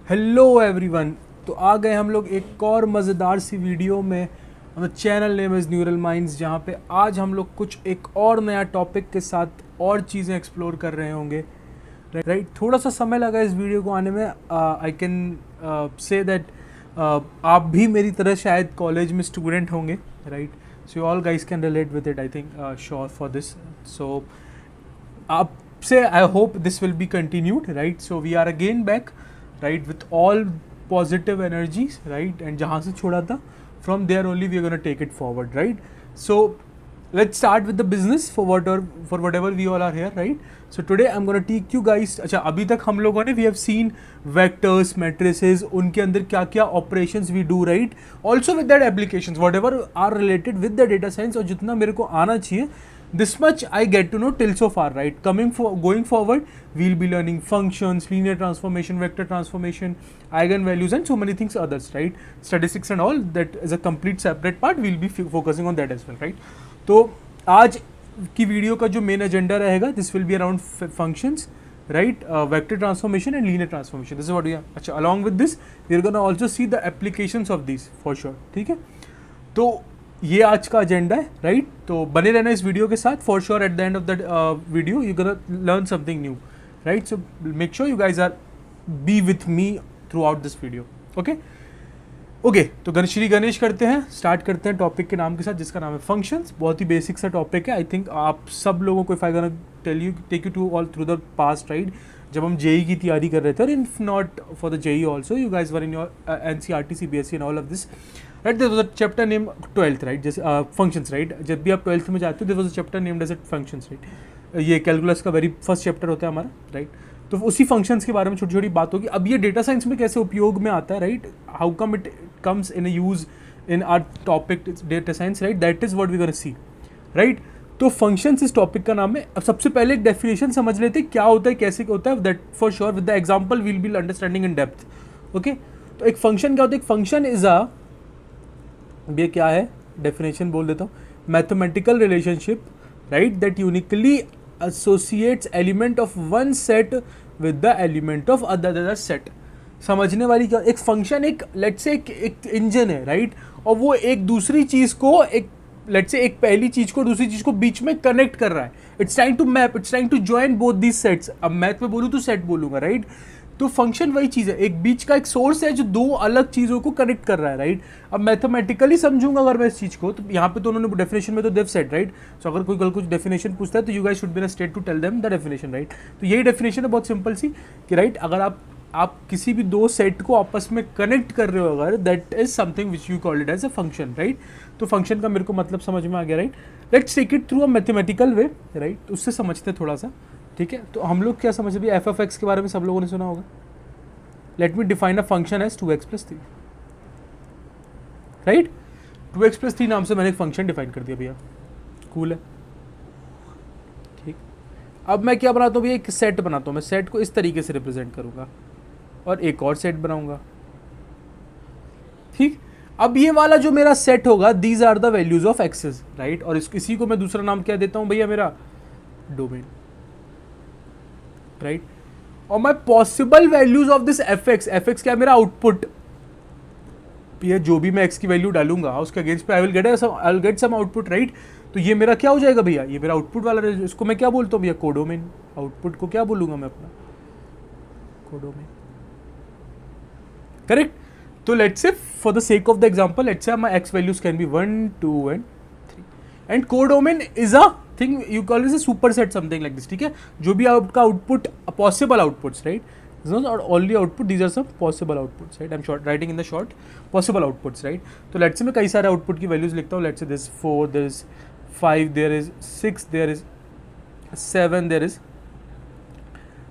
Hello everyone. तो आ गए हम लोग एक और मज़ेदार सी वीडियो में। हमारा channel name is neural minds, जहाँ पे आज हम लोग कुछ एक और नया टॉपिक के साथ और चीज़ें एक्सप्लोर कर रहे होंगे। राइट, थोड़ा सा समय लगा इस वीडियो को आने में। आई कैन से दैट आप भी मेरी तरह शायद कॉलेज में स्टूडेंट होंगे। Right, so all guys can relate with it, I think sure for this. So आपसे I hope this will be continued. Right, so we are again back, right, with all positive energies, right, and jahan se choda tha, from there only we are going to take it forward, right? So let's start with the business for whatever we all are here, right? So today I'm going to teach you guys, अच्छा अभी तक हम लोगों ने we have seen vectors, matrices, उनके अंदर क्या क्या operations we do, right? Also with that applications, whatever are related with the data science, और जितना मेरे को आना चाहिए, this much I get to know till so far, right? Going forward, we'll be learning functions, linear transformation, vector transformation, eigenvalues, and so many things others, right? Statistics and all that is a complete separate part. We'll be focusing on that as well, right? तो आज की video का जो main agenda रहेगा, this will be around functions, right, vector transformation and linear transformation. This is what we are. अच्छा, along with this we are gonna also see the applications of this for sure, ठीक है? तो ये आज का agenda है, right? तो बने रहना इस वीडियो के साथ। For sure at the end of that video you gonna learn something new, right? So make sure you guys R B with me through out this video, okay? Okay, तो श्री गणेश करते हैं, start करते हैं topic के नाम के साथ, जिसका नाम है फंक्शंस। बहुत ही बेसिक सा टॉपिक है। आई थिंक आप सब लोगों को, if I gonna take you to all through the past, right, जब हम जेई की तैयारी कर रहे थे, और if not for the JEE also, you guys were in your NCERT, CBSE and all of this, right? There was a chapter name 12th, right, जैसे functions, right? जब भी आप 12th में जाते हो, there was a chapter named as functions, right? ये calculus का very first chapter होता है हमारा, राइट? तो उसी फंक्शंस के बारे में छोटी छोटी बात होगी। अब ये डेटा साइंस में कैसे उपयोग में आता है, right? How come it comes in use in our topic data science, right? That is what we gonna see, right? तो फंक्शंस इस टॉपिक का नाम है। अब सबसे पहले एक डेफिनेशन समझ लेते हैं, क्या होता है, कैसे होता है। That for sure with the example will be understanding in depth, okay? तो एक फंक्शन क्या होता है? एक फंक्शन इज अ, ये क्या है, डेफिनेशन बोल देता हूँ, mathematical relationship, right, that uniquely associates element of one set with the element of other set। समझने वाली क्या, एक फंक्शन एक लेट्स से एक इंजन है, राइट? और वो एक दूसरी चीज को, एक लेट्स से एक पहली चीज को दूसरी चीज को बीच में कनेक्ट कर रहा है। It's trying to map, it's trying to join both these sets. अब मैथ में बोलूँ तो सेट बोलूंगा, राइट? तो फंक्शन वही चीज़ है, एक बीच का एक सोर्स है जो दो अलग चीज़ों को कनेक्ट कर रहा है, राइट? अब मैथमेटिकली समझूंगा अगर मैं इस चीज़ को, तो यहाँ पे तो उन्होंने डेफिनेशन में तो देव सेट, राइट? सो अगर कोई कल कुछ डेफिनेशन पूछता है तो you guys should be in a state to tell them the definition, right? तो यही डेफिनेशन है, बहुत सिंपल सी, कि राइट, अगर आप किसी भी दो सेट को आपस में कनेक्ट कर रहे हो अगर, that is something which you called it as a function, right? तो फंक्शन का मेरे को मतलब समझ में आ गया, right? Let's take it through a mathematical way, right? उससे समझते हैं थोड़ा सा, ठीक है? तो हम लोग क्या समझते हैं, एफ ऑफ एक्स के बारे में सब लोगों ने सुना होगा। Let me define a function as 2x plus 3, right? 2x plus 3 नाम से मैंने एक फंक्शन डिफाइन कर दिया भैया, कूल है, ठीक? अब मैं क्या बनाता हूँ भैया, एक सेट बनाता हूँ। मैं सेट को इस तरीके से रिप्रेजेंट करूँगा और एक और सेट बनाऊँगा, ठीक? अब ये वाला जो मेरा सेट होगा, these are the values of axes, right? और इसी को मैं दूसरा नाम क्या देता हूँ भैया, मेरा डोमेन, राइट? और मैं possible values of this F x क्या है, मेरा आउटपुट। ये जो भी मैं एक्स की वैल्यू डालूंगा उसके अगेंस्ट पे I will get some output, right? तो ये मेरा क्या हो जाएगा भैया, ये मेरा आउटपुट वाला, इसको मैं क्या बोलता हूँ भैया, कोडोमेन। आउटपुट को क्या बोलूंगा मैं अपना, कोडोमेन, करेक्ट? तो लेट्स से for the sake of the example, let's say my ex values can be 1 2 and 3 and codomain is a thing you call is a super set, something like this, ठीक है? जो भी आपका output, possible outputs, right? Not only output, these are some possible outputs, right? I'm writing in the short possible outputs, right? तो let's say मैं कई सारे output की values लिखता हूँ। let's say there is 4, there is 5, there is 6, there is 7, there is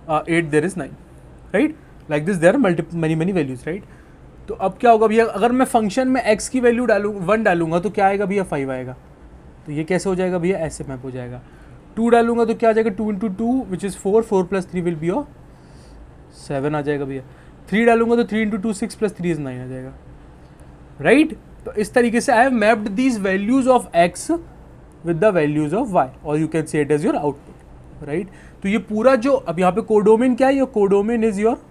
8, there is 9, right? Like this there are many values, right? तो अब क्या होगा भैया, अगर मैं फंक्शन में x की वैल्यू 1 डालूंगा तो क्या आएगा भैया, 5 आएगा। तो ये कैसे हो जाएगा भैया, ऐसे मैप हो जाएगा। 2 डालूंगा तो क्या आ जाएगा, 2 into 2 which is 4, 4 plus 3 will be 7 आ जाएगा भैया। 3 डालूंगा तो 3 into 2 6 plus 3 is 9 आ जाएगा, राइट? तो इस तरीके से I have mapped these values of x with the values of y, और you can say it as your output, right? तो ये पूरा जो अब यहाँ पे कोडोमेन क्या है, ये codomain is your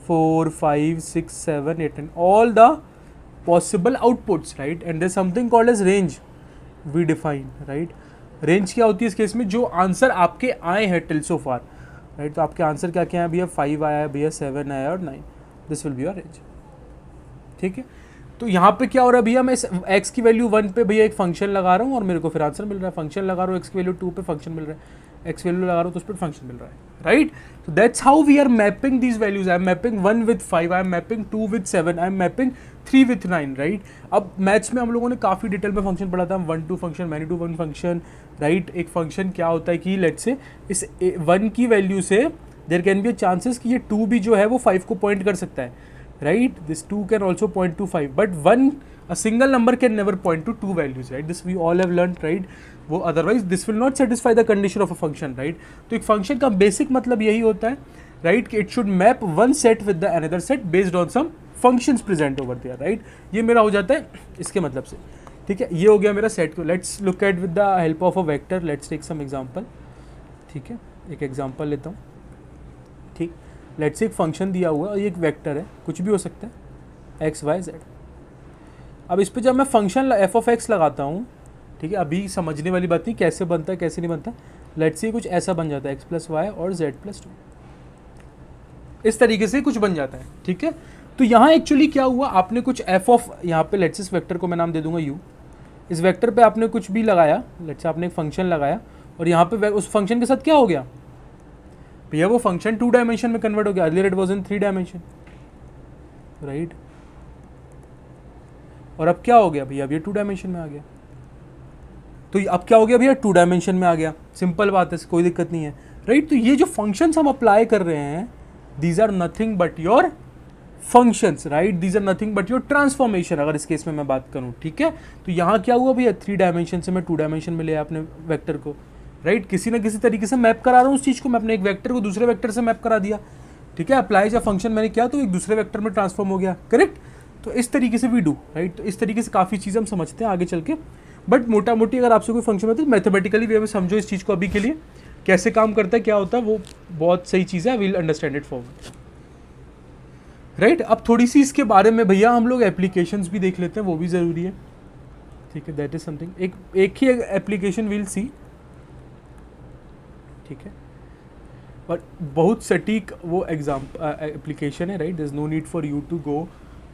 4 5 6 7 8 and all the possible outputs, right? And there's something called as range we define, right? Range क्या होती है इस केस में, जो आंसर आपके आए हैं टिल सो फार, राइट? तो आपके आंसर क्या क्या है भैया, 5 आया है भैया, 7 आया और 9, this will be your range, ठीक है? तो यहाँ पे क्या हो रहा है भैया, मैं x की वैल्यू 1 पे भैया एक फंक्शन लगा रहा हूँ और मेरे को फिर आंसर मिल रहा है, फंक्शन लगा रहा हूँ x की वैल्यू 2 पे फंक्शन मिल रहा है, x वैल्यू लगा रहा हूँ तो उस पर फंक्शन मिल रहा है, राइट? तो that's how we are mapping these values. I am mapping 1 with 5, I am mapping 2 with 7, I am mapping 3 with 9, right? अब मैथ्स में हम लोगों ने काफ़ी डिटेल में फंक्शन पढ़ा था, 1 to function, many to one function, right? एक फंक्शन क्या होता है कि लेट्स से इस 1 की वैल्यू से there can be a chances कि ये 2 भी जो है वो 5 को पॉइंट कर सकता है, right? This 2 can also point two 5, but 1 a single number can never point to two values, right? This we all have learned, right? वो otherwise this will not satisfy the condition of a function, right? तो एक function का basic मतलब यही होता है, right? कि it should map one set with the another set based on some functions present over there, right? ये मेरा हो जाता है इसके मतलब से, ठीक है? ये हो गया मेरा set को. Let's look at with the help of a vector. Let's take some example, ठीक है? एक example लेता हूँ, ठीक? Let's say एक function दिया हुआ है और ये एक vector है, कुछ भी हो सकता है, x y z. अब इस पे जब मैं फंक्शन एफ ऑफ एक्स लगाता हूँ, ठीक है, अभी समझने वाली बात नहीं कैसे बनता है कैसे नहीं बनता. लेट्स से कुछ ऐसा बन जाता है एक्स प्लस वाई और जेड प्लस 2, इस तरीके से कुछ बन जाता है, ठीक है? तो यहाँ एक्चुअली क्या हुआ, आपने कुछ एफ ऑफ, यहाँ पे लेट्स इस वेक्टर को मैं नाम दे दूंगा यू. इस वेक्टर पे आपने कुछ भी लगाया, लेट्स से आपने एक फंक्शन लगाया और यहाँ पे उस फंक्शन के साथ क्या हो गया भैया, वो फंक्शन 2 डायमेंशन में कन्वर्ट हो गया. Earlier it was in 3 dimension, right? और अब क्या हो गया भैया, अब ये 2 डायमेंशन में आ गया. तो अब क्या हो गया भैया, 2 डायमेंशन में आ गया. सिंपल बात है, कोई दिक्कत नहीं है, राइट? तो ये जो फंक्शंस हम अप्लाई कर रहे हैं, these are nothing but your functions, right? These are nothing but your transformation, अगर इस केस में मैं बात करूं, ठीक है? तो यहाँ क्या हुआ भैया, 3 डायमेंशन से मैं 2 डायमेंशन में ले अपने वेक्टर को, राइट? किसी ना किसी तरीके से मैप करा रहा हूँ उस चीज़ को, मैं अपने एक वेक्टर को दूसरे वेक्टर से मैप करा दिया, ठीक है? अप्लाई जब फंक्शन मैंने किया तो एक दूसरे वेक्टर में ट्रांसफॉर्म हो गया, करेक्ट? तो इस तरीके से वी डू, राइट? तो इस तरीके से काफ़ी चीज़ें हम समझते हैं आगे चल के, बट मोटा मोटी अगर आपसे कोई फंक्शन है तो मैथमेटिकली वे में समझो इस चीज़ को अभी के लिए कैसे काम करता है, क्या होता है, वो बहुत सही चीज़ है. We'll understand it forward, right? अब थोड़ी सी इसके बारे में भैया हम लोग एप्लीकेशंस भी देख लेते हैं, वो भी ज़रूरी है, ठीक है? दैट इज समथिंग, एक ही एप्लीकेशन वील सी, ठीक है? और बहुत सटीक वो एप्लीकेशन है, right? There is no need for you to go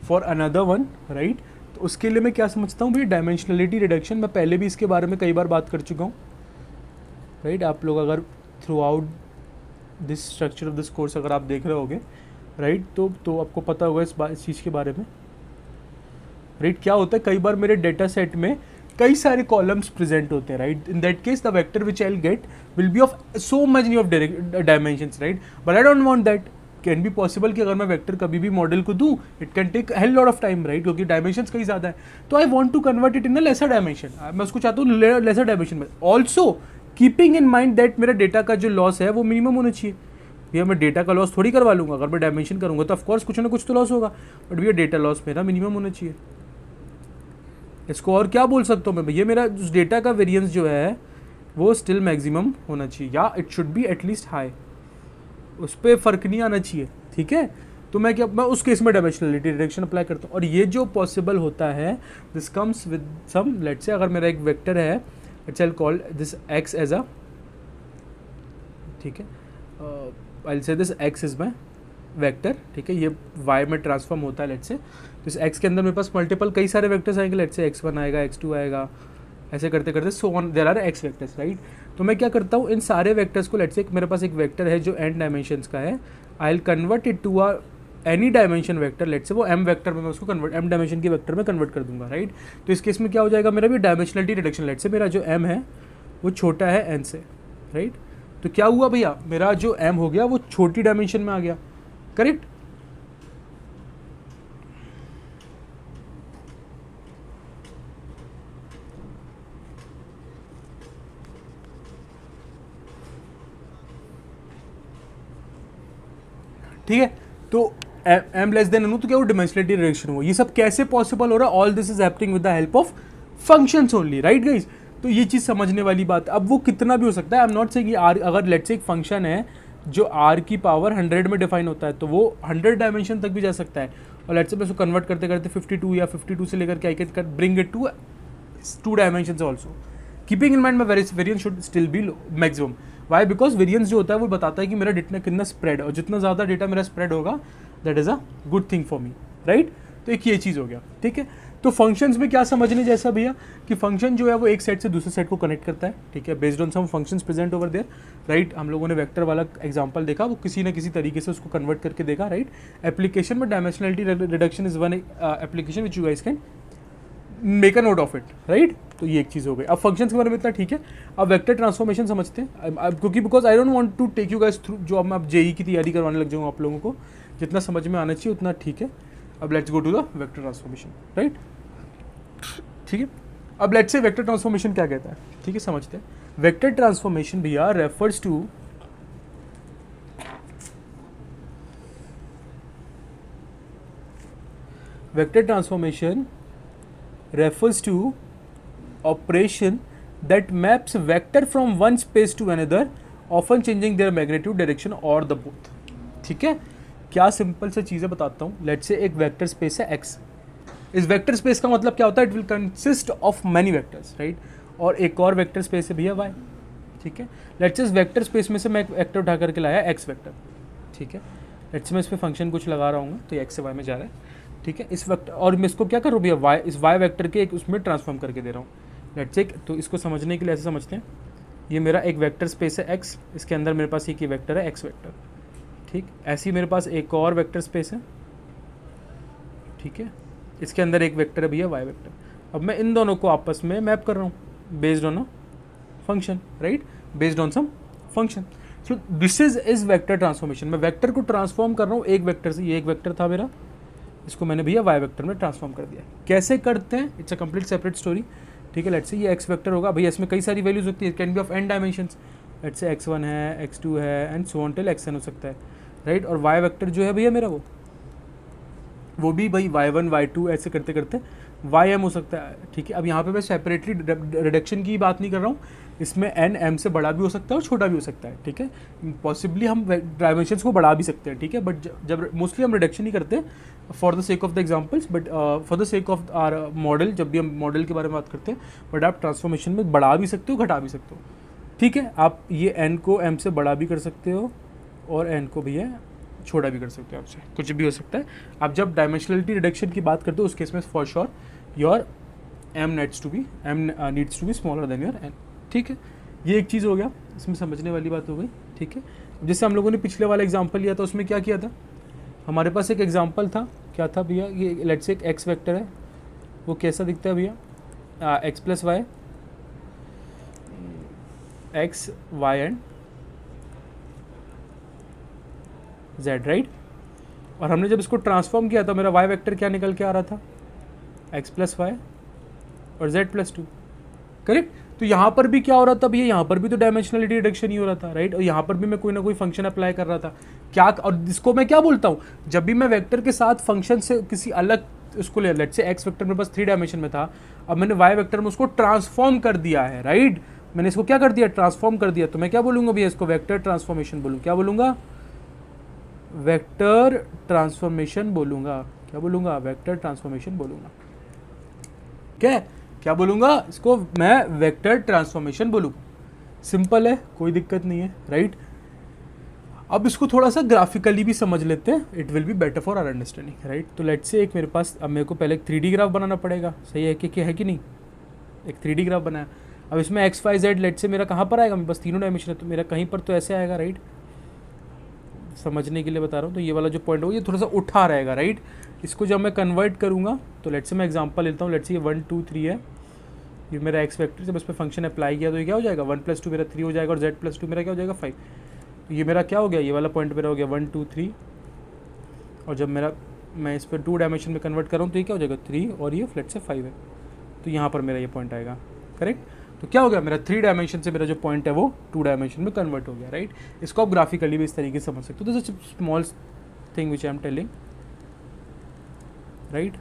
for another one, right? तो उसके लिए मैं क्या समझता हूँ भैया, डायमेंशनलिटी रिडक्शन. मैं पहले भी इसके बारे में कई बार बात कर चुका हूँ, राइट? आप लोग अगर through out this structure of this course अगर आप देख रहे होगे, राइट, तो आपको पता होगा इस चीज़ के बारे में, राइट? क्या होता है, कई बार मेरे डेटा सेट में कई सारे कॉलम्स प्रेजेंट होते हैं, right? In that case the vector which I will get will be of so much of dimensions, right? But I don't want that. Can be possible कि अगर मैं वेक्टर कभी भी मॉडल को दूँ, it can take hell lot of time, right? क्योंकि dimensions कई ज़्यादा है. तो I want to convert it in a lesser dimension. मैं उसको चाहता हूँ लेसर डायमेंशन में, also keeping in mind that मेरा डेटा का जो लॉस है वो मिनिमम होना चाहिए. भैया मैं डेटा का लॉस थोड़ी करवा लूँगा, अगर मैं डायमेंशन करूँगा तो ऑफकोर्स कुछ ना कुछ तो लॉस होगा, बट भैया डेटा लॉस मेरा मिनिमम होना चाहिए. इसको और क्या बोल सकता हूँ मैं भैया, मेरा डेटा का वेरिएंस जो है वो स्टिल मैक्सिमम होना चाहिए, या it should be at least high, उस पर फ़र्क नहीं आना चाहिए, ठीक है? तो मैं उस केस में डायमेंशनलिटी रिडक्शन अप्लाई करता हूँ. और ये जो पॉसिबल होता है, this comes with some, let's say अगर मेरा एक वेक्टर है, let's I call this x as a, ठीक है, I will say this x is my vector, ठीक है? ये y में ट्रांसफॉर्म होता है, लेट्स से. तो इस x के अंदर मेरे पास मल्टीपल कई सारे वेक्टर्स आएंगे, लेट्स से x1 आएगा, x2 आएगा, ऐसे करते करते so on there are x vectors, right? तो मैं क्या करता हूँ, इन सारे वेक्टर्स को, लेट्स से मेरे पास एक वेक्टर है जो n डायमेंशंस का है, I will convert it to a any dimension vector, let's say वो m वेक्टर में मैं उसको कन्वर्ट m डायमेंशन के वेक्टर में कन्वर्ट कर दूंगा, राइट? तो इस केस में क्या हो जाएगा, मेरा भी डायमेंशनलिटी रिडक्शन. लेट्स से मेरा जो m है वो छोटा है n से, राइट? तो क्या हुआ भैया, मेरा जो m हो गया वो छोटी डायमेंशन में आ गया, करेक्ट? ठीक है? तो m लेस देन n, तो क्या वो डायमेंशनलिटी रिडक्शन हुआ. ये सब कैसे पॉसिबल हो रहा है, all this is happening with the help of functions only, right guys? तो ये चीज़ समझने वाली बात. अब वो कितना भी हो सकता है, आई एम नॉट सेइंग, अगर लेट्स से एक फंक्शन है जो r की पावर 100 में डिफाइन होता है, तो वो 100 डायमेंशन तक भी जा सकता है। और लेट्स से मैं इसको कन्वर्ट करते करते 52 या 52 से लेकर के I can bring it to 2 dimension also. Keeping in mind my variance should still be maximum. Why? Because variance जो होता है वो बताता है कि मेरा डेटा कितना स्प्रेड, और जितना ज़्यादा डेटा मेरा स्प्रेड होगा that is a good thing for me, right. तो एक ये चीज़ हो गया, ठीक है। तो फंक्शंस में क्या समझने जैसा भैया कि फंक्शन जो है वो एक सेट से दूसरे सेट को कनेक्ट करता है, ठीक है, based on some functions present over there, right. हम लोगों ने वेक्टर वाला एग्जांपल देखा, वो किसी ना किसी तरीके से उसको कन्वर्ट करके देखा, राइट। एप्लीकेशन में dimensionality reduction is one application which you guys can make a note of it, right. तो ये एक चीज़ हो गई। अब फंक्शंस के बारे में इतना ठीक है। अब वेक्टर ट्रांसफॉर्मेशन समझते हैं, अब क्योंकि because I don't want to take you guys through, जो अब मैं जेई की तैयारी करवाने लग जाऊँ आप लोगों को, जितना समझ में आना चाहिए उतना ठीक है। अब let's go to the vector transformation, right, ठीक है। अब लेट्स से वेक्टर ट्रांसफॉर्मेशन क्या कहता है, ठीक है, समझते हैं। वेक्टर ट्रांसफॉर्मेशन भैया refers to vector transformation refers to operation that maps vector from one space to another, often changing their magnitude, direction or the both, ठीक है। क्या सिंपल सा चीज़ें बताता हूँ। लेट्स से एक वेक्टर स्पेस है x, इस वेक्टर स्पेस का मतलब क्या होता है, it will consist of many vectors, right. और एक और वेक्टर स्पेस है भैया y, ठीक है। लेट्स से इस वेक्टर स्पेस में से मैं एक वेक्टर उठा करके लाया x वेक्टर, ठीक है। लेट्स से मैं इस पर फंक्शन कुछ लगा रहा हूँ, तो ये x से y में जा रहा है, ठीक है। इस वक्त और मैं इसको क्या करूँ भैया, y, इस y वेक्टर के एक उसमें ट्रांसफॉर्म करके दे रहा हूँ। लेट्स से, तो इसको समझने के लिए ऐसे समझते हैं, ये मेरा एक वेक्टर स्पेस है x, इसके अंदर मेरे पास एक ही वेक्टर है x वेक्टर, ठीक। ऐसे ही मेरे पास एक और वेक्टर स्पेस है, ठीक है, इसके अंदर एक वेक्टर है भैया y वेक्टर। अब मैं इन दोनों को आपस में मैप कर रहा हूँ based on a function, right, based on some function. So this is vector transformation. मैं वेक्टर को ट्रांसफॉर्म कर रहा हूँ एक वेक्टर से, ये एक वेक्टर था मेरा, इसको मैंने भैया y वेक्टर में ट्रांसफॉर्म कर दिया। कैसे करते हैं, it's a complete separate story, ठीक है। लेट्स से ये x वेक्टर होगा भैया, इसमें कई सारी वैल्यूज होती है, can be of n dimensions. Let's say x1 है, x2 है and so on till xn हो सकता है, राइट। और y वेक्टर जो है भैया मेरा वो भी भाई y1 y2 ऐसे करते करते ym हो सकता है, ठीक है। अब यहाँ पे मैं सेपरेटली रिडक्शन की बात नहीं कर रहा हूँ, इसमें n m से बड़ा भी हो सकता है और छोटा भी हो सकता है, ठीक है। पॉसिबली हम डायमेंशंस को बढ़ा भी सकते हैं, ठीक है, बट जब मोस्टली हम रिडक्शन ही करते हैं for the sake of the examples, but for the sake of our model, जब भी हम मॉडल के बारे में बात करते हैं, बट आप ट्रांसफॉर्मेशन में बढ़ा भी सकते हो, घटा भी सकते हो, ठीक है। आप ये n को m से बड़ा भी कर सकते हो और n को भी है छोटा भी कर सकते हो, आपसे कुछ भी हो सकता है। आप जब डायमेंशनलिटी रिडक्शन की बात करते हो उस केस में for sure your m needs to be smaller than your n, ठीक है। ये एक चीज़ हो गया, इसमें समझने वाली बात हो गई, ठीक है। जैसे हम लोगों ने पिछले वाला एग्जांपल लिया था, उसमें क्या किया था, हमारे पास एक एग्जांपल था, क्या था भैया, ये लेट्स से एक x वेक्टर है, वो कैसा दिखता है भैया, x plus y, x y and z, right. और हमने जब इसको ट्रांसफॉर्म किया तो मेरा y वेक्टर क्या निकल के आ रहा था, x प्लस वाई और z प्लस 2, करेक्ट। तो यहाँ पर भी क्या हो रहा था भैया, यहाँ पर भी तो डायमेंशनलिटी रिडक्शन ही हो रहा था, राइट। और यहाँ पर भी मैं कोई ना कोई फंक्शन अप्लाई कर रहा था क्या, और इसको मैं क्या बोलता हूँ, जब भी मैं वेक्टर के साथ फंक्शन से किसी अलग उसको ले, लेट्स से x वेक्टर मेरे पास 3 डायमेंशन में था, अब मैंने y वेक्टर में उसको ट्रांसफॉर्म कर दिया है, राइट। मैंने इसको क्या कर दिया, ट्रांसफॉर्म कर दिया, तो मैं क्या बोलूँगा भैया, इसको वेक्टर ट्रांसफॉर्मेशन बोलूँ, क्या बोलूँगा, वेक्टर ट्रांसफॉर्मेशन बोलूँगा, क्या बोलूँगा, वेक्टर ट्रांसफॉर्मेशन बोलूँगा, क्या बोलूँगा, इसको मैं वेक्टर ट्रांसफॉर्मेशन बोलूँ। सिंपल है, कोई दिक्कत नहीं है, राइट। अब इसको थोड़ा सा ग्राफिकली भी समझ लेते हैं, it will be better for our understanding, right. तो लेट्स से एक मेरे पास, अब मेरे को पहले एक 3D ग्राफ बनाना पड़ेगा, सही है कि है कि नहीं, एक 3D ग्राफ बनाया। अब इसमें x Y Z let's say मेरा कहाँ पर आएगा, मेरे पास तीनों डायमेंशन है, तो मेरा कहीं पर तो ऐसे आएगा, राइट। समझने के लिए बता रहा हूँ, तो ये वाला जो पॉइंट हो ये थोड़ा सा उठा रहेगा, राइट। इसको जब मैं कन्वर्ट करूँगा तो लेट्स से मैं एग्जांपल लेता हूँ, लेट्स से ये 1 2 3 है, ये मेरा एक्स वेक्टर, जब इस पर फंक्शन अप्लाई किया तो ये क्या हो जाएगा, 1 + 2 मेरा 3 हो जाएगा, और z + 2 मेरा क्या हो जाएगा 5। तो ये मेरा क्या हो गया, ये वाला पॉइंट मेरा हो गया 1 2 3, और जब मैं इस पर 2 डायमेंशन में कन्वर्ट कर रहा हूँ तो ये क्या हो जाएगा 3, और ये फ्लैट से 5 है, तो यहाँ पर मेरा ये पॉइंट आएगा, करेक्ट। तो क्या हो गया, मेरा 3 डायमेंशन से मेरा जो पॉइंट है वो 2 डायमेंशन में कन्वर्ट हो गया, राइट। इसको आप ग्राफिकली भी इस तरीके से समझ सकते हो, this is small thing which I am telling, right.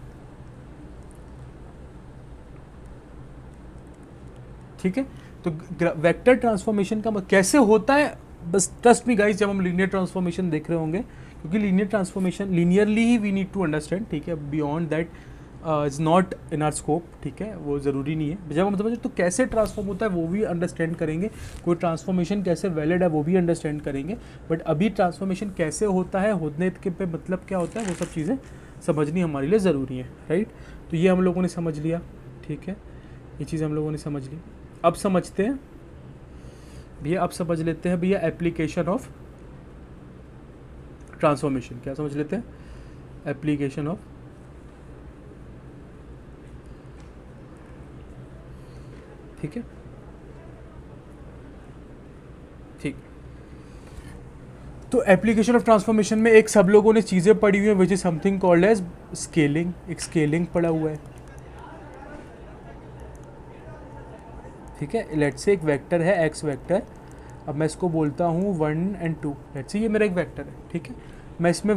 ठीक है, तो वेक्टर ट्रांसफॉर्मेशन का कैसे होता है बस ट्रस्ट मी गाइस, जब हम लीनियर ट्रांसफॉर्मेशन देख रहे होंगे, क्योंकि लीनियर ट्रांसफॉर्मेशन लीनियरली ही वी नीड टू अंडरस्टैंड, ठीक है, beyond that is not in our scope, ठीक है, वो ज़रूरी नहीं है। जब हम समझे तो कैसे ट्रांसफॉर्म होता है वो भी अंडरस्टैंड करेंगे, कोई ट्रांसफॉर्मेशन कैसे वैलिड है वो भी अंडरस्टैंड करेंगे, बट अभी ट्रांसफॉर्मेशन कैसे होता है, होने के पे मतलब क्या होता है, वो सब चीज़ें समझनी हमारे लिए ज़रूरी है, राइट। तो ये हम लोगों ने समझ लिया, ठीक है, ये चीज़ हम लोगों ने समझ ली। अब समझते हैं भैया, अब समझ लेते हैं भैया एप्लीकेशन ऑफ ट्रांसफॉर्मेशन। क्या समझ लेते हैं? एप्लीकेशन ऑफ, ठीक है, ठीक। तो एप्लीकेशन ऑफ ट्रांसफॉर्मेशन में एक सब लोगों ने चीज़ें पढ़ी हुई है which is something called as scaling. एक स्केलिंग पढ़ा हुआ है, ठीक है। लेट्स से एक वेक्टर है एक्स वेक्टर, अब मैं इसको बोलता हूँ 1 और 2। लेट्स से ये मेरा एक वेक्टर है, ठीक है, मैं इसमें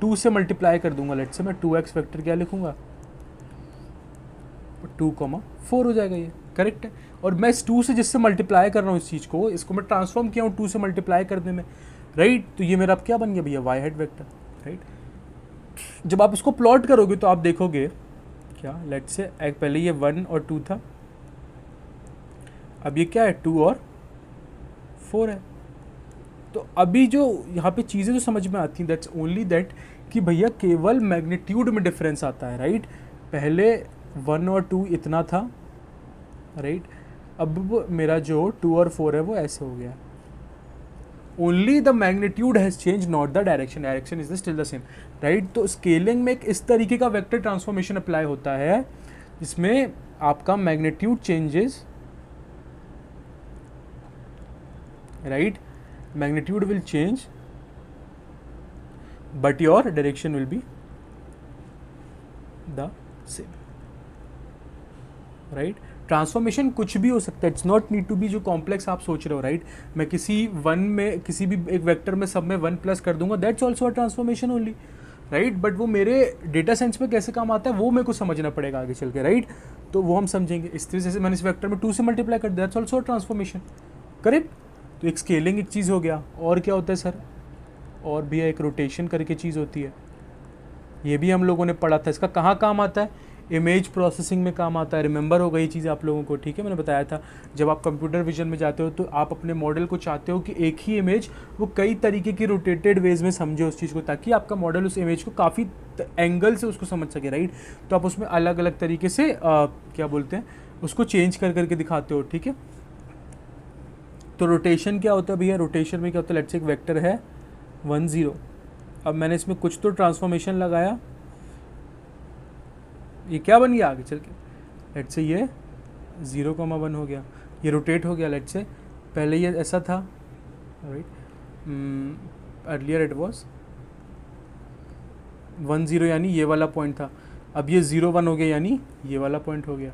2 से मल्टीप्लाई कर दूंगा। लेट्स से मैं 2x वेक्टर क्या लिखूंगा, 2,4 हो जाएगा, ये करेक्ट है। और मैं इस 2 से जिससे मल्टीप्लाई कर रहा हूँ इस चीज़ को, इसको मैं ट्रांसफॉर्म किया हूँ 2 से मल्टीप्लाई करने में, राइट। तो ये मेरा अब क्या बन गया भैया, वाई हेड वेक्टर, राइट। जब आप इसको प्लॉट करोगे तो आप देखोगे क्या, लेट्स से पहले ये 1 और 2 था, अब ये क्या है, 2 और 4 है। तो अभी जो यहाँ पे चीज़ें जो समझ में आती हैं, दैट्स ओनली दैट कि भैया केवल मैग्नीट्यूड में डिफरेंस आता है, राइट। पहले 1 और 2 इतना था, राइट, अब मेरा जो 2 और 4 है वो ऐसे हो गया। Only the magnitude has change, not the direction, direction is still the same, right. तो स्केलिंग में एक इस तरीके का वेक्टर ट्रांसफॉर्मेशन अप्लाई होता है जिसमें आपका magnitude changes, right, magnitude will change but your direction will be the same, right। Transformation कुछ भी हो सकता है, it's not need to be जो कॉम्प्लेक्स आप सोच रहे हो, राइट। मैं किसी 1 में, किसी भी एक वेक्टर में सब में 1 प्लस कर दूंगा, that's also a transformation only, right. But वो मेरे डेटा साइंस में कैसे काम आता है वो मेरे को समझना पड़ेगा आगे चल के, राइट। तो वो हम समझेंगे इस तरह से। मैंने इस वेक्टर में 2 से मल्टीप्लाई कर दिया, that's also a transformation, correct. तो एक स्केलिंग एक चीज़ हो गया, और क्या होता है सर, और भी एक रोटेशन करके चीज़ होती है, ये भी हम लोगों ने पढ़ा था। इसका कहाँ काम आता है, इमेज प्रोसेसिंग में काम आता है। रिमेंबर होगा ये चीज़ आप लोगों को, ठीक है। मैंने बताया था जब आप कंप्यूटर विजन में जाते हो तो आप अपने मॉडल को चाहते हो कि एक ही इमेज वो कई तरीके की रोटेटेड वेज में समझे उस चीज़ को, ताकि आपका मॉडल उस इमेज को काफ़ी एंगल से उसको समझ सके, राइट। तो आप उसमें अलग अलग तरीके से क्या बोलते हैं, उसको चेंज कर करके दिखाते हो, ठीक है। तो रोटेशन क्या होता है भैया, रोटेशन में क्या होता है, लेट्स से एक वेक्टर है 1 0, अब मैंने इसमें कुछ तो ट्रांसफॉर्मेशन लगाया, ये क्या बन गया आगे चल के, लेट्स से ये 0,1 हो गया, ये रोटेट हो गया। लेट्स से पहले ये ऐसा था, राइट, अर्लियर इट वाज 1 0 यानी ये वाला पॉइंट था, अब ये 0 1 हो गया यानी ये वाला पॉइंट हो गया।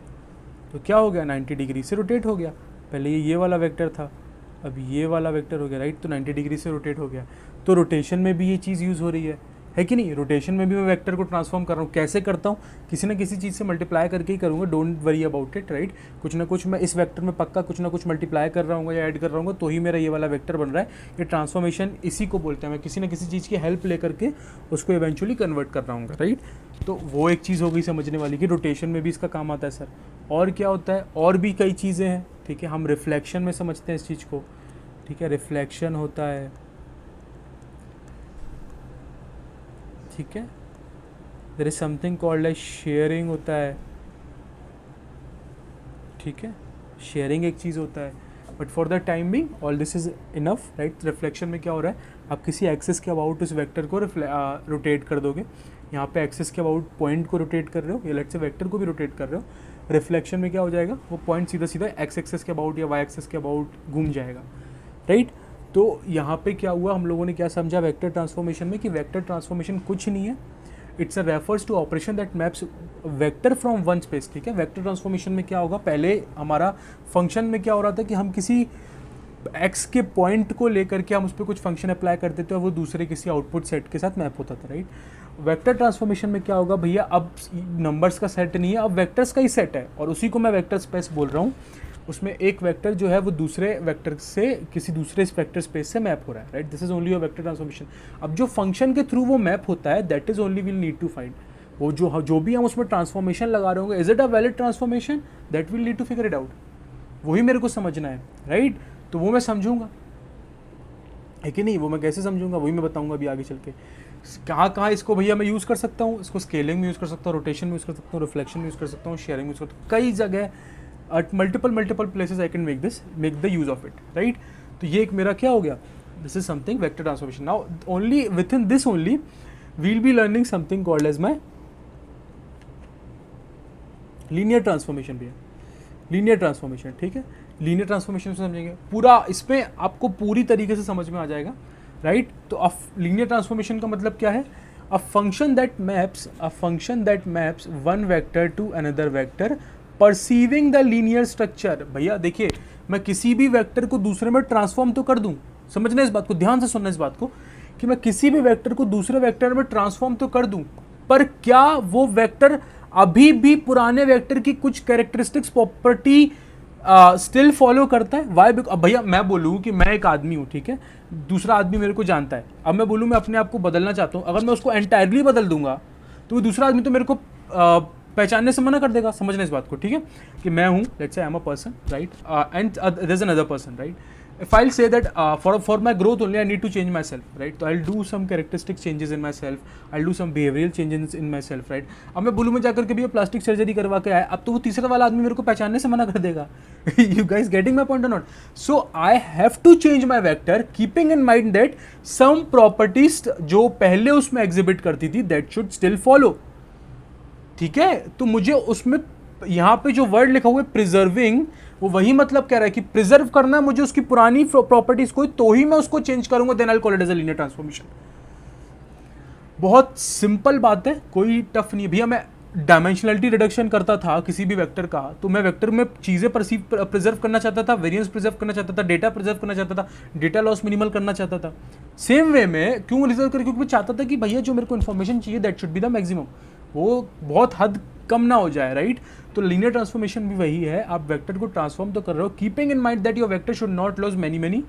तो क्या हो गया, 90 डिग्री से रोटेट हो गया। पहले ये वाला वेक्टर था, अब ये वाला वेक्टर हो गया, राइट। तो 90 डिग्री से रोटेट हो गया। तो रोटेशन में भी ये चीज़ यूज़ हो रही है कि नहीं। रोटेशन में भी मैं वेक्टर को ट्रांसफॉर्म कर रहा हूँ, कैसे करता हूँ, किसी ना किसी चीज़ से मल्टीप्लाई करके ही करूँगा, don't worry about it, right. कुछ ना कुछ मैं इस वेक्टर में पक्का कुछ ना कुछ मल्टीप्लाई कर रहा हूँ या ऐड कर रहा हूँ, तो ही मेरा ये वाला वेक्टर बन रहा है। ये ट्रांसफॉर्मेशन इसी को बोलते हैं, मैं किसी ना किसी चीज़ की हेल्प लेकर के उसको इवेंचुअली कन्वर्ट कर रहा हूँ, राइट। तो वो एक चीज़ हो गई समझने वाली कि रोटेशन में भी इसका काम आता है सर। और क्या होता है, और भी कई चीज़ें हैं, ठीक है। हम रिफ्लेक्शन में समझते हैं इस चीज़ को, ठीक है। रिफ्लेक्शन होता है, ठीक है। There is something called like sharing होता है, ठीक है। शेयरिंग एक चीज़ होता है, but for the time being all this is enough, right. Reflection में क्या हो रहा है, आप किसी एक्सिस के अबाउट उस वेक्टर को रोटेट कर दोगे। यहाँ पे एक्सिस के अबाउट पॉइंट को रोटेट कर रहे हो, या लेट्स से वेक्टर को भी रोटेट कर रहे हो। रिफ्लेक्शन में क्या हो जाएगा, वो पॉइंट सीधा सीधा एक्स एक्सिस के अबाउट या वाई एक्सिस के अबाउट घूम जाएगा, राइट। तो यहाँ पे क्या हुआ, हम लोगों ने क्या समझा वेक्टर ट्रांसफॉर्मेशन में, कि वेक्टर ट्रांसफॉर्मेशन कुछ नहीं है, it's a refers to operation that maps vector from one space, ठीक है। वेक्टर ट्रांसफॉर्मेशन में क्या होगा, पहले हमारा फंक्शन में क्या हो रहा था कि हम किसी एक्स के पॉइंट को लेकर के हम उस पर कुछ फंक्शन अप्लाई करते थे और वो दूसरे किसी आउटपुट सेट के साथ मैप होता था, राइट। वेक्टर ट्रांसफॉर्मेशन में क्या होगा भैया, अब नंबर्स का सेट नहीं है, अब वेक्टर्स का ही सेट है, और उसी को मैं वेक्टर स्पेस बोल रहा हूँ। उसमें एक वेक्टर जो है वो दूसरे वेक्टर से किसी दूसरे वेक्टर स्पेस से मैप हो रहा है, right. This is only your vector transformation. अब जो फंक्शन के थ्रू वो मैप होता है, that is only will need to find. वो जो भी हम उसमें ट्रांसफॉर्मेशन लगा रहे होंगे, is it a valid transformation, that will need to figure it out. वही मेरे को समझना है, राइट। तो वो मैं समझूंगा, है कि नहीं। वो मैं कैसे समझूंगा, वही मैं बताऊंगा अभी आगे चल के। कहाँ कहाँ इसको भैया मैं यूज़ कर सकता हूँ, इसको स्केलिंग में यूज़ कर सकता हूँ, रोटेशन में यूज़ कर सकता हूँ, रिफ्लेक्शन में यूज़ कर सकता हूँ, शेयरिंग में यूज़ कर सकता हूँ, कई जगह at multiple places I can make the use of it, right। तो ये एक मेरा क्या हो गया, this is something vector transformation। now only within this only we'll be learning something called as my linear transformation भी है, linear transformation, ठीक है। linear transformation से समझेंगे पूरा, इसमें आपको पूरी तरीके से समझ में आ जाएगा, राइट। तो अब linear transformation का मतलब क्या है, a function that maps one vector to another vector perceiving the linear structure. भैया देखिए, मैं किसी भी वेक्टर को दूसरे में ट्रांसफॉर्म तो कर दूं, समझना इस बात को, ध्यान से सुनना इस बात को, कि मैं किसी भी वेक्टर को दूसरे वेक्टर में ट्रांसफॉर्म तो कर दूं, पर क्या वो वेक्टर अभी भी पुराने वेक्टर की कुछ कैरेक्टरिस्टिक्स प्रॉपर्टी स्टिल फॉलो करता है। वाई? अब भैया मैं बोलूँ कि मैं एक आदमी हूँ, ठीक है, दूसरा आदमी मेरे को जानता है। अब मैं बोलूँ मैं अपने आप को बदलना चाहता हूँ, अगर मैं उसको एंटायरली बदल दूंगा तो वो दूसरा आदमी तो मेरे को पहचानने से मना कर देगा। समझना इस बात को, ठीक है, कि मैं हूँ, let's say I am a person, right, and there is another person, right. if I'll say that for my growth only I need to change myself, right, तो I'll do some characteristic changes in myself, I'll do some behavioral changes in myself, right। अब मैं बोलूँ मैं जाकर के भी plastic surgery करवा के आया, अब तो वो तीसरा वाला आदमी मेरे को पहचानने से मना कर देगा। You guys getting my point or not? So I have to change my vector keeping in mind that some properties जो पहले उसमें exhibit करती थी that should still follow, ठीक है। तो मुझे उसमें यहाँ पे जो वर्ड लिखा हुआ है प्रिजर्विंग, वो वही मतलब कह रहा है कि प्रिजर्व करना है मुझे उसकी पुरानी प्रॉपर्टीज को, तो ही मैं उसको चेंज करूंगा, then I will call it as a linear transformation. बहुत सिंपल बात है, कोई टफ नहीं है भैया। मैं डायमेंशनलिटी रिडक्शन करता था किसी भी वेक्टर का, तो मैं वेक्टर में चीजें प्रिजर्व करना चाहता था, वेरिएंस प्रिजर्व करना चाहता था, डेटा प्रिजर्व करना चाहता था, डेटा लॉस मिनिमल करना चाहता था। सेम वे में क्यों रिजर्व कर, क्योंकि मैं चाहता था कि भैया जो मेरे को इन्फॉर्मेशन चाहिए that should be the maximum, वो बहुत हद कम ना हो जाए, राइट। तो लीनियर ट्रांसफॉर्मेशन भी वही है, आप वेक्टर को ट्रांसफॉर्म तो कर रहे हो keeping in mind that your vector should not loss many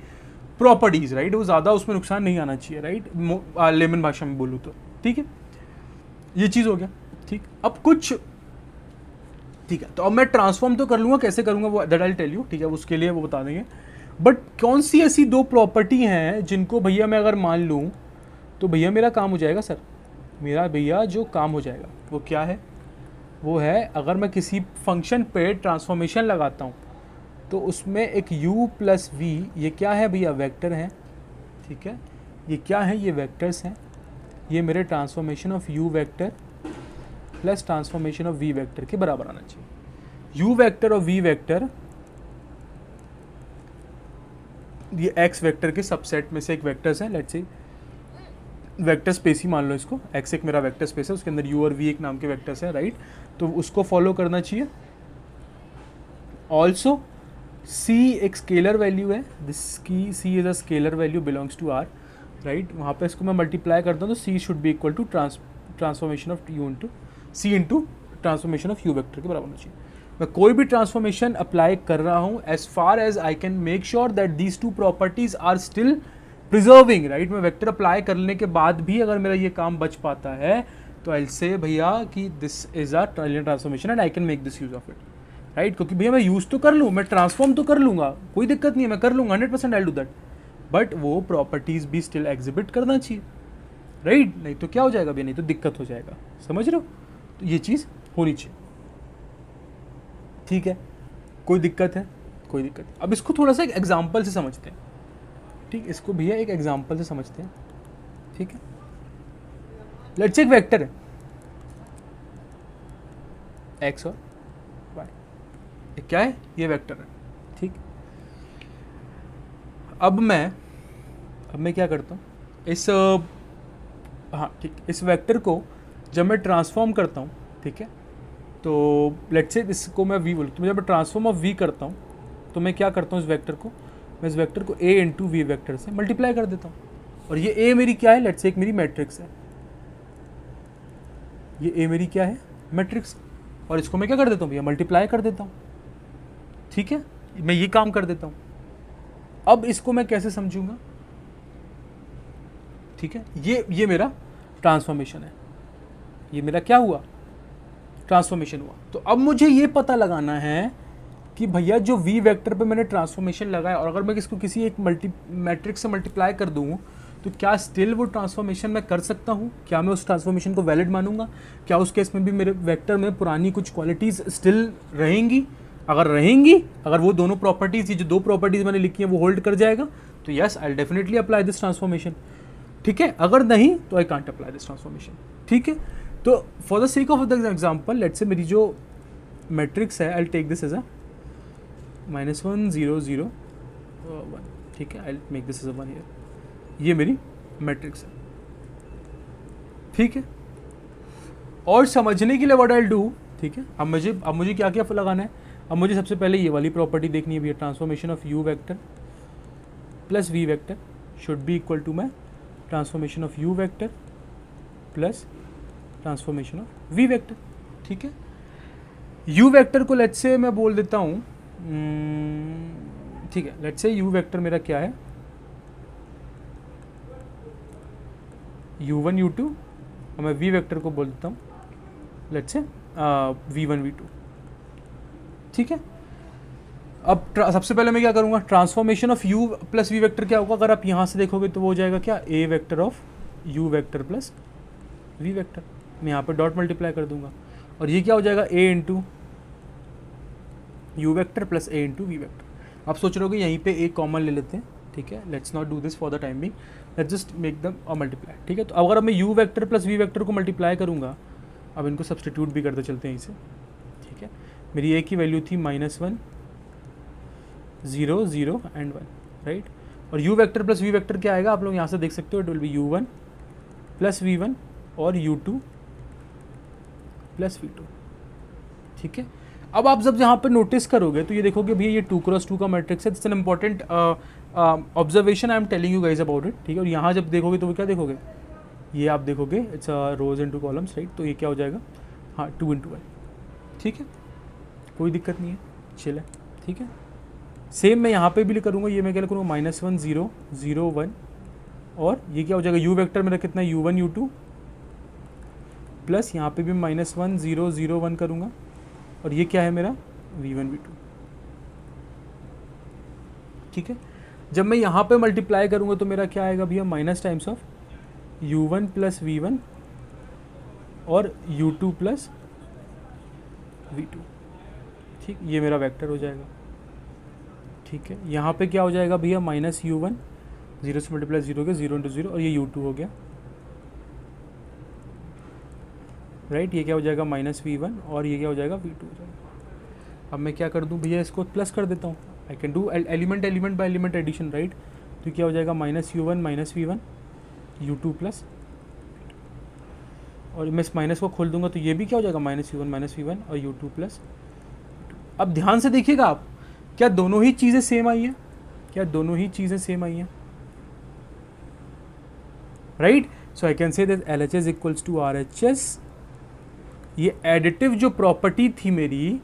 properties, right. वो ज़्यादा उसमें नुकसान नहीं आना चाहिए, राइट, लेमन भाषा में बोलूँ तो, ठीक है। ये चीज़ हो गया, ठीक। अब कुछ, ठीक है, तो अब मैं ट्रांसफॉर्म तो कर लूँगा, कैसे करूँगा वो that I will tell you, ठीक है, उसके लिए वो बता देंगे। बट कौन सी ऐसी दो प्रॉपर्टी हैं जिनको भैया मैं अगर मान लूँ तो भैया मेरा काम हो जाएगा सर, मेरा भैया जो काम हो जाएगा वो क्या है, वो है अगर मैं किसी फंक्शन पे ट्रांसफॉर्मेशन लगाता हूँ तो उसमें एक u प्लस वी, ये क्या है भैया, वेक्टर है, ठीक है। ये क्या है, ये वेक्टर्स हैं, ये मेरे transformation of u vector plus transformation of v vector के बराबर आना चाहिए। u वेक्टर और v वेक्टर ये x वेक्टर के सबसेट में से एक वेक्टर्स हैं, लेट्स से वेक्टर स्पेस ही मान लो इसको, x एक मेरा वेक्टर स्पेस है, उसके अंदर u और v एक नाम के वेक्टर्स हैं, राइट। तो उसको फॉलो करना चाहिए। ऑल्सो c एक स्केलर वैल्यू है, दिस की c is a scalar value belongs to r, right. वहाँ पे इसको मैं मल्टीप्लाई करता हूँ तो c should be equal to transformation of u into c into transformation of u vector के बराबर होना चाहिए। मैं कोई भी ट्रांसफॉर्मेशन अप्लाई कर रहा हूँ as far as I can make sure that these two properties are still preserving, right. मैं वेक्टर अप्लाई करने के बाद भी अगर मेरा ये काम बच पाता है तो आई से भैया कि this is a linear transformation and I can make this use of it, right. क्योंकि भैया मैं यूज तो कर लूँ, मैं ट्रांसफॉर्म तो कर लूँगा, कोई दिक्कत नहीं है, मैं कर लूँगा 100% आई डू दैट, बट वो प्रॉपर्टीज भी स्टिल एग्जिबिट करना चाहिए, राइट। नहीं तो क्या हो जाएगा भैया, नहीं तो दिक्कत हो जाएगा, समझ रहे हो। तो ये चीज़ होनी चाहिए, ठीक है। कोई दिक्कत है, कोई दिक्कत है। अब इसको थोड़ा सा एक एग्जाम्पल से समझते हैं, ठीक। इसको भैया एक एग्जाम्पल से समझते हैं, ठीक है। लेट्स से एक वेक्टर है x और y, ये क्या है, ये वेक्टर है, ठीक। अब मैं क्या करता हूँ, इस हाँ ठीक, इस वेक्टर को जब मैं ट्रांसफॉर्म करता हूँ, ठीक है, तो लेट्स से इसको मैं v बोलूँ, तो जब मैं ट्रांसफॉर्म ऑफ v करता हूँ तो मैं क्या करता हूँ, इस वेक्टर को, मैं इस वेक्टर को a इंटू वी वेक्टर से मल्टीप्लाई कर देता हूँ, और ये a मेरी क्या है, लेट्स से एक मेरी मैट्रिक्स है, ये a मेरी क्या है, मैट्रिक्स, और इसको मैं क्या कर देता हूँ भैया, मल्टीप्लाई कर देता हूँ, ठीक है। मैं ये काम कर देता हूँ। अब इसको मैं कैसे समझूंगा? ठीक है, ये मेरा ट्रांसफॉर्मेशन है, ये मेरा क्या हुआ? ट्रांसफॉर्मेशन हुआ। तो अब मुझे ये पता लगाना है कि भैया जो v वेक्टर पे मैंने ट्रांसफॉर्मेशन लगाया, और अगर मैं इसको किसी एक मैट्रिक्स से मल्टीप्लाई कर दूँ तो क्या स्टिल वो ट्रांसफॉर्मेशन मैं कर सकता हूँ? क्या मैं उस ट्रांसफॉर्मेशन को वैलिड मानूंगा? क्या उस केस में भी मेरे वेक्टर में पुरानी कुछ क्वालिटीज़ स्टिल रहेंगी? अगर रहेंगी, अगर वो दोनों प्रॉपर्टीज़, ये जो दो प्रॉपर्टीज़ मैंने लिखी हैं वो होल्ड कर जाएगा, तो yes I definitely apply this transformation. ठीक है, अगर नहीं तो I can't apply this transformation. ठीक है, तो for the sake of the example, let's say मेरी जो मैट्रिक्स है, I take this as a -1 0 0 1। ठीक है, I make this as a 1 here, ये मेरी मैट्रिक्स है। ठीक है, और समझने के लिए व्हाट आई डू, ठीक है, अब मुझे क्या क्या लगाना है? अब मुझे सबसे पहले ये वाली प्रॉपर्टी देखनी है भैया, transformation of u vector plus v vector should be equal to मैं transformation of u vector plus transformation of v vector. ठीक है, u वेक्टर को लेट्स से मैं बोल देता हूँ, ठीक है, लेट्स से u वेक्टर मेरा क्या है, u1 u2, और मैं v वेक्टर को बोल देता हूँ लेट्स से v1 v2। ठीक है, अब सबसे पहले मैं क्या करूँगा? Transformation of u plus v vector क्या होगा? अगर आप यहाँ से देखोगे तो वो हो जाएगा क्या? a vector of u vector plus v vector. मैं यहाँ पर डॉट मल्टीप्लाई कर दूंगा, और ये क्या हो जाएगा? a into u vector plus a into v vector. आप सोच रहे हो कि यहीं पे a कॉमन ले लेते हैं। ठीक है, let's not do this for the time Bing, let's just make them और मल्टीप्लाई। ठीक है, तो अगर अब मैं u vector plus v vector को मल्टीप्लाई करूँगा, अब इनको सब्सटीट्यूट भी करते चलते हैं इसे। ठीक है, मेरी a की वैल्यू थी -1 0 0 एंड 1, राइट। और u vector plus v vector क्या आएगा? आप लोग यहाँ से देख सकते हो, it will B u1 plus v1 और u2 प्लस v2। ठीक है, अब आप जब यहाँ पे नोटिस करोगे तो ये देखोगे भैया ये 2x2 का मैट्रिक्स है। It's an important observation, I am telling you guys about it. ठीक है, और यहाँ जब देखोगे तो वो क्या देखोगे? ये आप देखोगे it's rose into columns, right. तो ये क्या हो जाएगा? हाँ, 2 × 1। ठीक है, कोई दिक्कत नहीं है, चिल है। ठीक है, सेम मैं यहाँ पे भी करूँगा, ये मैं क्या करूँगा? -1 0 0 1, और ये क्या हो जाएगा? u वेक्टर मेरा कितना है? u1 u2 प्लस यहाँ पे भी -1 0 0 1 करूँगा, और ये क्या है मेरा? v1 v2। ठीक है, जब मैं यहाँ पे मल्टीप्लाई करूँगा तो मेरा क्या आएगा भैया? Minus times of u1 plus v1 और u2 प्लस v2। ठीक, ये मेरा वेक्टर हो जाएगा। ठीक है, यहाँ पे क्या हो जाएगा भैया? -u1 0 से मल्टीप्लाई 0 के 0 × 0, और ये u2 हो गया, राइट। ये क्या हो जाएगा? -v1, और ये क्या हो जाएगा? v2 हो जाएगा। अब मैं क्या कर दूँ भैया? इसको प्लस कर देता हूँ। I can do element element by element addition, right. तो क्या हो जाएगा? -u1 -v1 u2 प्लस, और मैं इस माइनस को खोल दूंगा तो ये भी क्या हो जाएगा? -u1 -v1 और u2 प्लस। अब ध्यान से देखिएगा आप, क्या दोनों ही चीज़ें सेम आई हैं? क्या दोनों ही चीज़ें सेम आई हैं? Right, so I can say that LHS equals to RHS। ये एडिटिव जो प्रॉपर्टी थी मेरी,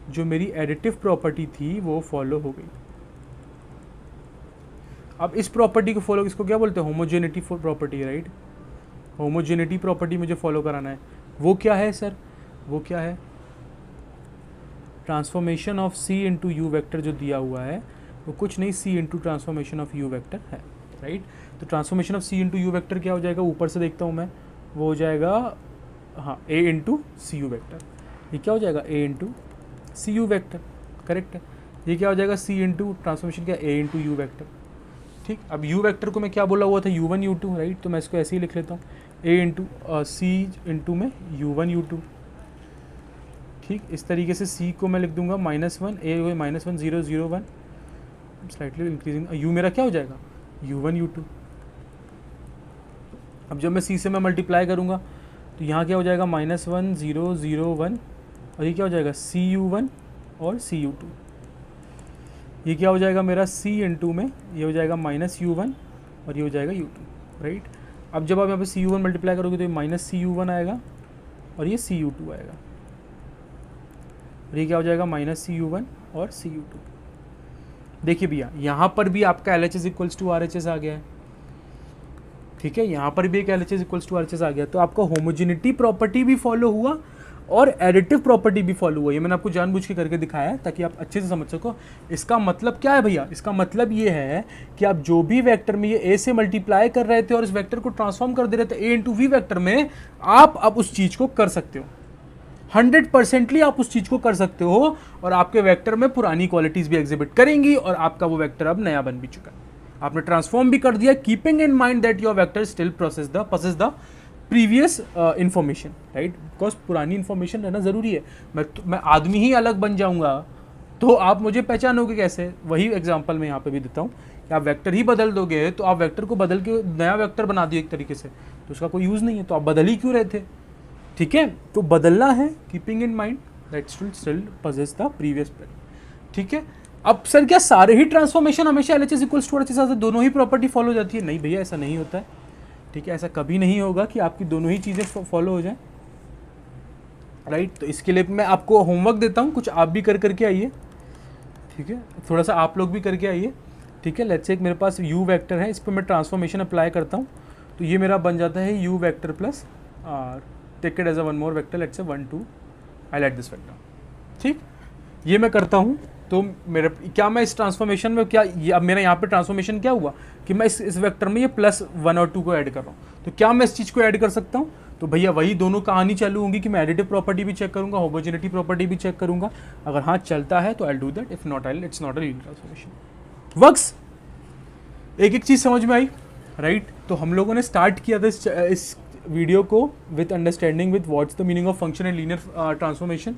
जो मेरी एडिटिव प्रॉपर्टी थी वो फॉलो हो गई। अब इस प्रॉपर्टी को फॉलो, इसको क्या बोलते हैं? Homogeneity property, right. Homogeneity property मुझे फॉलो कराना है। वो क्या है सर? वो क्या है? Transformation of c into u vector जो दिया हुआ है वो कुछ नहीं, c into transformation of you vector है, राइट। तो transformation of c into u vector क्या हो जाएगा? ऊपर से देखता हूँ मैं, वो हो जाएगा हाँ a into c u vector. ये क्या हो जाएगा? a into c u vector, correct है। ये क्या हो जाएगा? c इंटू ट्रांसफॉर्मेशन क्या? a into u vector. ठीक, अब u वेक्टर को मैं क्या बोला हुआ था? u1 u2, right. तो मैं इसको ऐसे ही लिख लेता हूँ, a इंटू सी इंटू में u1 u2। ठीक, इस तरीके से c को मैं लिख दूंगा -1, a -1 0 0 1, स्लाइटली इंक्रीजिंग। u मेरा क्या हो जाएगा? u1 u2। अब जब मैं c से मैं मल्टीप्लाई करूँगा तो यहाँ क्या हो जाएगा? -1 0 0 1, और ये क्या हो जाएगा? cu1 और cu2। ये क्या हो जाएगा मेरा? c इंटू में ये हो जाएगा -u1 और ये हो जाएगा u2, राइट। अब जब आप यहाँ पे cu1 मल्टीप्लाई करोगे तो ये -cu1 आएगा और ये cu2 आएगा, और ये क्या हो जाएगा? -cu1 और cu2। देखिए भैया यहाँ पर भी आपका L H S equals to R H S आ गया है, ठीक है, यहाँ पर भी एक L H S equals to R H S आ गया, तो आपका होमोजेनिटी प्रॉपर्टी भी फॉलो हुआ और एडिटिव प्रॉपर्टी भी फॉलो हुआ। ये मैंने आपको जानबूझ के करके दिखाया है ताकि आप अच्छे से समझ सको। इसका मतलब क्या है भैया, इसका मतलब ये है कि आप जो भी वेक्टर में ये ए से मल्टीप्लाई कर रहे थे और इस वेक्टर को ट्रांसफॉर्म कर दे रहे थे ए इंटू वी वेक्टर में, आप अब उस चीज़ को कर सकते हो, 100% आप उस चीज़ को कर सकते हो और आपके वेक्टर में पुरानी क्वालिटीज़ भी एग्जिबिट करेंगी और आपका वो वेक्टर अब नया बन भी चुका है, आपने ट्रांसफॉर्म भी कर दिया, keeping in mind that your vector still process the previous information, right, because पुरानी इंफॉर्मेशन रहना ज़रूरी है। मैं आदमी ही अलग बन जाऊंगा तो आप मुझे पहचानोगे कैसे? वही एग्जांपल मैं यहाँ पे भी देता हूँ कि आप वेक्टर ही बदल दोगे तो आप वेक्टर को बदल के नया वेक्टर बना दिए एक तरीके से, तो उसका कोई यूज़ नहीं है, तो आप बदल ही क्यों रहे थे? ठीक है, तो बदलना है, keeping in mind that still possess the previous pair, ठीक है। अब सर क्या सारे ही ट्रांसफॉर्मेशन हमेशा L H S equals to R H S दोनों ही प्रॉपर्टी फॉलो हो जाती है? नहीं भैया, ऐसा नहीं होता है, ठीक है, ऐसा कभी नहीं होगा कि आपकी दोनों ही चीज़ें फॉलो हो जाएं, राइट। तो इसके लिए मैं आपको होमवर्क देता हूँ, कुछ आप भी कर करके आइए, ठीक है, थोड़ा सा आप लोग भी करके आइए, ठीक है। लेट्स से एक मेरे पास u वेक्टर है, इस पर मैं ट्रांसफॉर्मेशन अप्लाई करता हूँ तो ये मेरा बन जाता है u vector plus r, take it as a one more vector, let's say 1 2 I like this vector, ठीक, ये मैं करता हूँ। तो मेरे क्या मैं इस ट्रांसफॉर्मेशन में क्या अब मेरा यहाँ पे ट्रांसफॉर्मेशन क्या हुआ कि मैं इस वेक्टर में ये +1 और 2 को ऐड कर रहा हूँ, तो क्या मैं इस चीज़ को ऐड कर सकता हूँ? तो भैया वही दोनों कहानी चालू होंगी कि मैं एडिटिव प्रॉपर्टी भी चेक करूँगा, होमोजेनिटी प्रॉपर्टी भी चेक करूँगा, अगर हाँ चलता है तो I do that, if not I it's not a linear transformation. Works, एक एक चीज़ समझ में आई, राइट। तो हम लोगों ने स्टार्ट किया था इस वीडियो को with understanding with what's the meaning of function and linear transformation.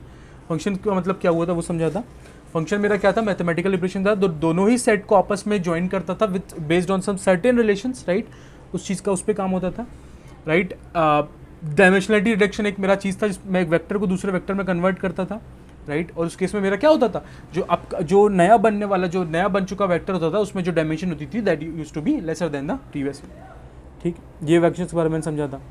Function का मतलब क्या हुआ था वो समझा था। फंक्शन मेरा क्या था, मैथमेटिकल रिप्रेजेंटेशन था, दोनों ही सेट को आपस में ज्वाइन करता था with based on some certain relations, right, उस चीज़ का उस पर काम होता था, राइट। डायमेंशनलिटी रिडक्शन एक मेरा चीज़ था जिसमें एक वेक्टर को दूसरे वेक्टर में कन्वर्ट करता था, राइट। और उस केस में मेरा क्या होता था, जो नया बनने वाला, जो नया बन चुका वेक्टर होता था उसमें जो डायमेंशन होती थी that used to be lesser than the previous, ठीक, ये वेक्टर्स के बारे में मैंने समझा था।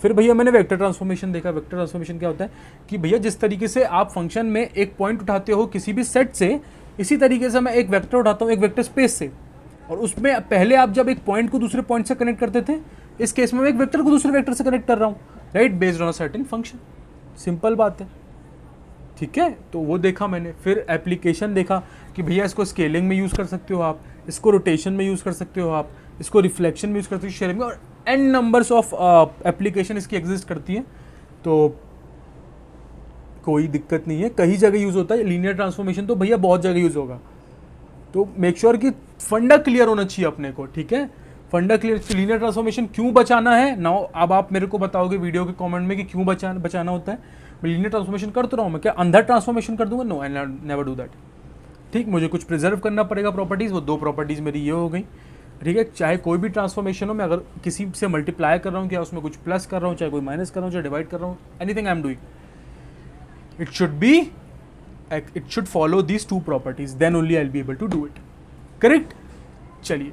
फिर भैया मैंने वेक्टर ट्रांसफॉर्मेशन देखा। वेक्टर ट्रांसफॉर्मेशन क्या होता है कि भैया जिस तरीके से आप फंक्शन में एक पॉइंट उठाते हो किसी भी सेट से, इसी तरीके से मैं एक वेक्टर उठाता हूँ एक वेक्टर स्पेस से, और उसमें पहले आप जब एक पॉइंट को दूसरे पॉइंट से कनेक्ट करते थे, इस केस में मैं एक वेक्टर को दूसरे वेक्टर से कनेक्ट कर रहा हूँ, right, based on a certain function, simple बात है, ठीक है। तो वो देखा मैंने। फिर एप्लीकेशन देखा कि भैया इसको स्केलिंग में यूज़ कर सकते हो आप, इसको रोटेशन में यूज़ कर सकते हो आप, इसको रिफ्लेक्शन में यूज़ कर सकते हो, शेयरिंग में, और एन नंबर्स ऑफ एप्लीकेशन इसकी एग्जिस्ट करती है, तो कोई दिक्कत नहीं है, कई जगह यूज़ होता है। लीनियर ट्रांसफॉर्मेशन तो भैया बहुत जगह यूज़ होगा, तो मेक श्योर कि फंडा क्लियर होना चाहिए अपने को, ठीक है, फंडा क्लियर। लीनियर ट्रांसफॉर्मेशन क्यों बचाना है नाउ, अब आप मेरे को बताओगे वीडियो के कमेंट में कि क्यों बचाना होता है। मैं लीनियर ट्रांसफॉर्मेशन कर तो रहा हूँ, मैं क्या अंधा ट्रांसफॉर्मेशन कर दूंगा? No, I never do that, ठीक। मुझे कुछ प्रिजर्व करना पड़ेगा प्रॉपर्टीज़, वो दो प्रॉपर्टीज़ मेरी ये हो गई, ठीक है। चाहे कोई भी ट्रांसफॉर्मेशन हो, मैं अगर किसी से मल्टीप्लाई कर रहा हूँ, क्या उसमें कुछ प्लस कर रहा हूँ, चाहे कोई माइनस कर रहा हूँ, चाहे डिवाइड कर रहा हूँ, anything I am doing, it should follow these two properties, then only I'll be able to do it, correct। चलिए,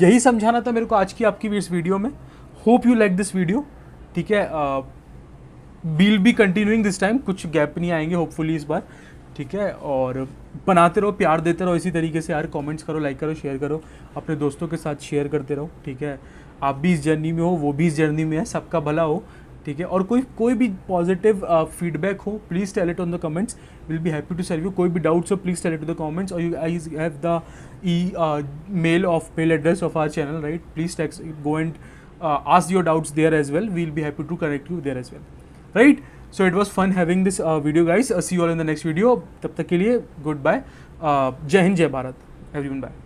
यही समझाना था मेरे को आज की आपकी इस वीडियो में। Hope you like this video, ठीक है। we'll be continuing this time, कुछ गैप नहीं आएंगे होपफुली इस बार, ठीक है। और बनाते रहो, प्यार देते रहो इसी तरीके से यार, कमेंट्स करो, लाइक करो, शेयर करो, अपने दोस्तों के साथ शेयर करते रहो, ठीक है। आप भी इस जर्नी में हो, वो भी इस जर्नी में है, सबका भला हो, ठीक है। और कोई भी पॉजिटिव फीडबैक हो, please tell it on the comments, will be happy to serve you. कोई भी डाउट्स हो, please tell it to the comments, और you guys have the mail address of our channel, right. Please text, go and ask your doubts there as well, we'll be happy to correct you there as well, right। So it was fun having this video guys, see you all in the next video, तब तक के लिए goodbye, जय हिंद जय Bharat everyone, bye।